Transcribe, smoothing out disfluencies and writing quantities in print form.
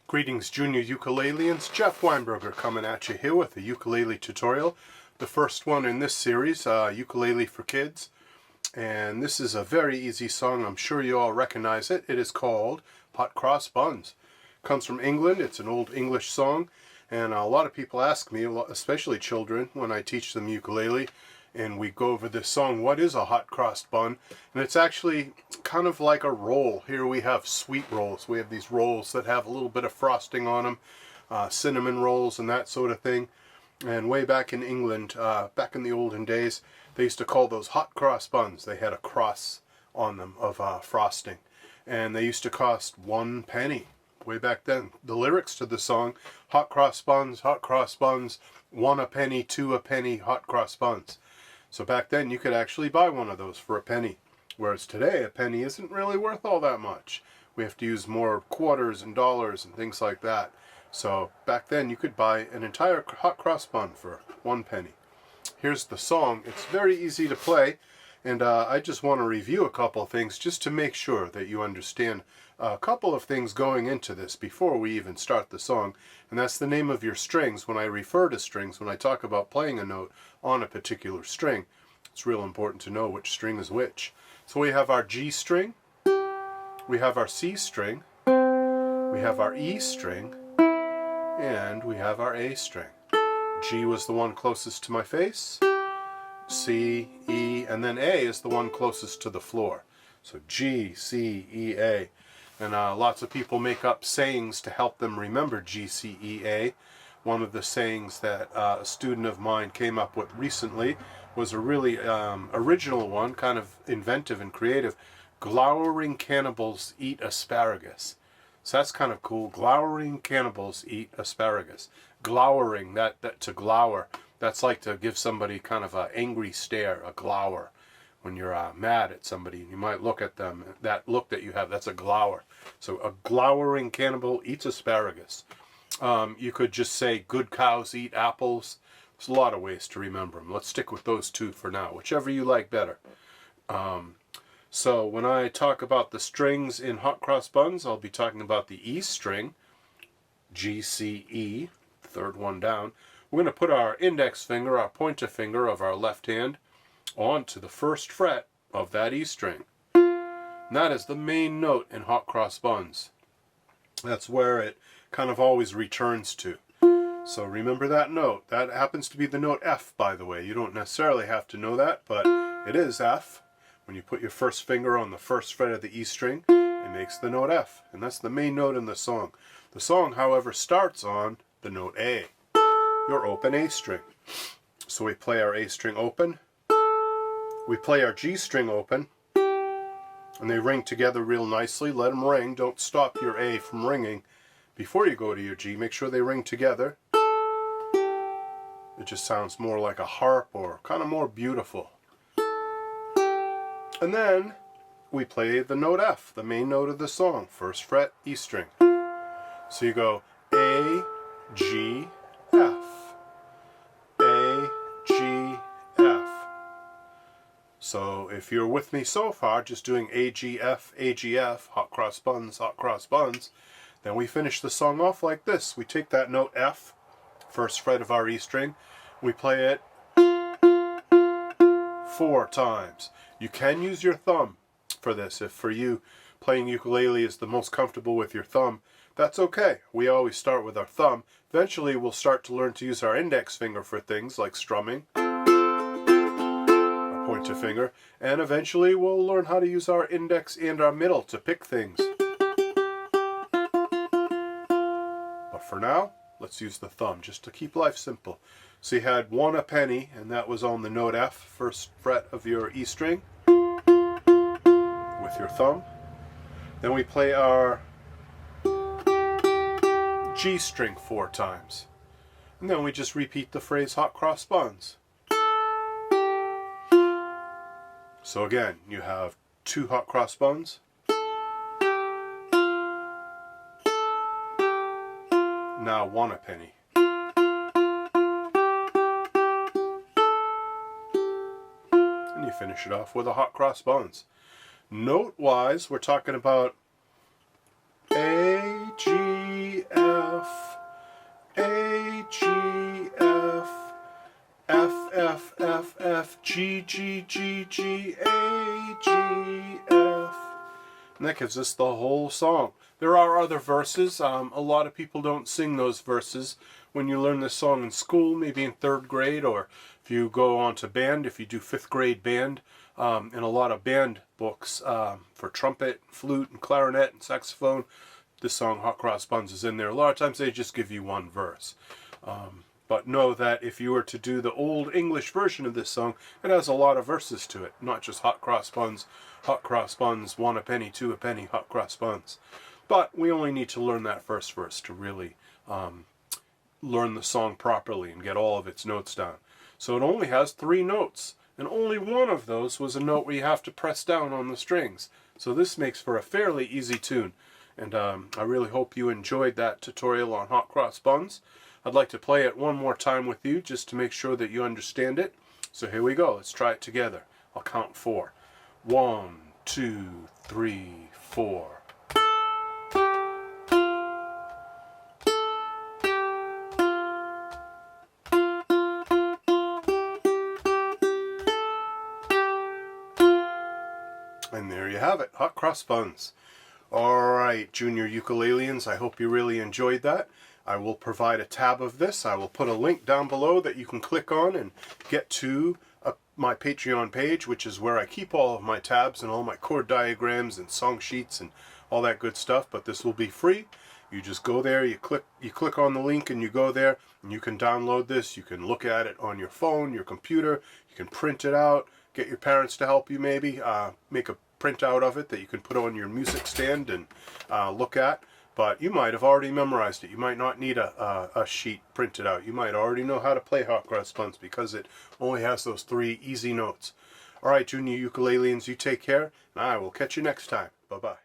Greetings, junior ukuleleans. Jeff Weinberger coming at you here with a ukulele tutorial. The first one in this series, Ukulele for Kids. And this is a very easy song. I'm sure you all recognize it. It is called Hot Cross Buns. It comes from England. It's an old English song. And a lot of people ask me, especially children, when I teach them ukulele, and we go over this song, what is a hot cross bun? And it's actually kind of like a roll. Here we have sweet rolls. We have these rolls that have a little bit of frosting on them, cinnamon rolls and that sort of thing. And way back in England, back in the olden days, they used to call those hot cross buns. They had a cross on them of frosting. And they used to cost 1 penny. Way back then. The lyrics to the song, hot cross buns, 1 a penny, 2 a penny, hot cross buns. So back then you could actually buy one of those for 1 penny. Whereas today a penny isn't really worth all that much. We have to use more quarters and dollars and things like that. So back then you could buy an entire hot cross bun for 1 penny. Here's the song. It's very easy to play. And I just want to review a couple of things just to make sure that you understand a couple of things going into this before we even start the song. And that's the name of your strings. When I refer to strings, when I talk about playing a note on a particular string, it's real important to know which string is which. So we have our G string, we have our C string, we have our E string, and we have our A string. G was the one closest to my face. C, E, and then A is the one closest to the floor. So G, C, E, A. And lots of people make up sayings to help them remember G, C, E, A. One of the sayings that a student of mine came up with recently was a really original one, kind of inventive and creative. Glowering cannibals eat asparagus. So that's kind of cool. Glowering cannibals eat asparagus. Glowering, that to glower. That's like to give somebody kind of an angry stare, a glower. When you're mad at somebody, you might look at them. That look that you have, that's a glower. So a glowering cannibal eats asparagus. You could just say good cows eat apples. There's a lot of ways to remember them. Let's stick with those two for now, whichever you like better. So when I talk about the strings in hot cross buns, I'll be talking about the E string, G, C, E, third one down. We're going to put our index finger, our pointer finger of our left hand, onto the first fret of that E string. And that is the main note in hot cross buns. That's where it kind of always returns to. So remember that note. That happens to be the note F, by the way. You don't necessarily have to know that, but it is F. When you put your first finger on the first fret of the E string, it makes the note F. And that's the main note in the song. The song, however, starts on the note A, your open A string. So we play our A string open. We play our G string open. And they ring together real nicely. Let them ring. Don't stop your A from ringing before you go to your G. Make sure they ring together. It just sounds more like a harp or kind of more beautiful. And then we play the note F, the main note of the song, first fret, E string. So you go A, G, F, A, G, F. So if you're with me so far, just doing A, G, F, hot cross buns, then we finish the song off like this. We take that note F, first fret of our E string, we play it 4 times. You can use your thumb for this. If for you playing ukulele is the most comfortable with your thumb, that's okay. We always start with our thumb. Eventually we'll start to learn to use our index finger for things like strumming, our pointer finger, and eventually we'll learn how to use our index and our middle to pick things. But for now, let's use the thumb just to keep life simple. So you had 1 a penny, and that was on the note F, first fret of your E string, with your thumb. Then we play our G string 4 times. And then we just repeat the phrase hot cross buns. So again, you have 2 hot cross buns. Now 1 a penny. And you finish it off with a hot cross buns. Note-wise, we're talking about A, G, F, G, G, G, G, A, G, F. And that gives us the whole song. There are other verses. A lot of people don't sing those verses when you learn this song in school, maybe in 3rd grade, or if you go on to band, if you do 5th grade band. In a lot of band books for trumpet, flute, and clarinet, and saxophone, this song, Hot Cross Buns, is in there. A lot of times they just give you one verse. But know that if you were to do the old English version of this song, it has a lot of verses to it, not just hot cross buns, 1 a penny, 2 a penny, hot cross buns. But we only need to learn that first verse to really learn the song properly and get all of its notes down. So it only has 3 notes, and only one of those was a note where you have to press down on the strings. So this makes for a fairly easy tune. And I really hope you enjoyed that tutorial on Hot Cross Buns. I'd like to play it one more time with you just to make sure that you understand it. So here we go. Let's try it together. I'll count 4. 1, 2, 3, 4. And there you have it, Hot Cross Buns. Alright, junior ukuleleans, I hope you really enjoyed that. I will provide a tab of this. I will put a link down below that you can click on and get to my Patreon page, which is where I keep all of my tabs and all my chord diagrams and song sheets and all that good stuff. But this will be free. You just go there, you click on the link and you go there, and you can download this. You can look at it on your phone, your computer. You can print it out, get your parents to help you maybe, make a printout of it that you can put on your music stand and look at. But you might have already memorized it. You might not need a sheet printed out. You might already know how to play Hot Cross Buns because it only has those 3 easy notes. Alright, junior ukuleleans, you take care, and I will catch you next time. Bye-bye.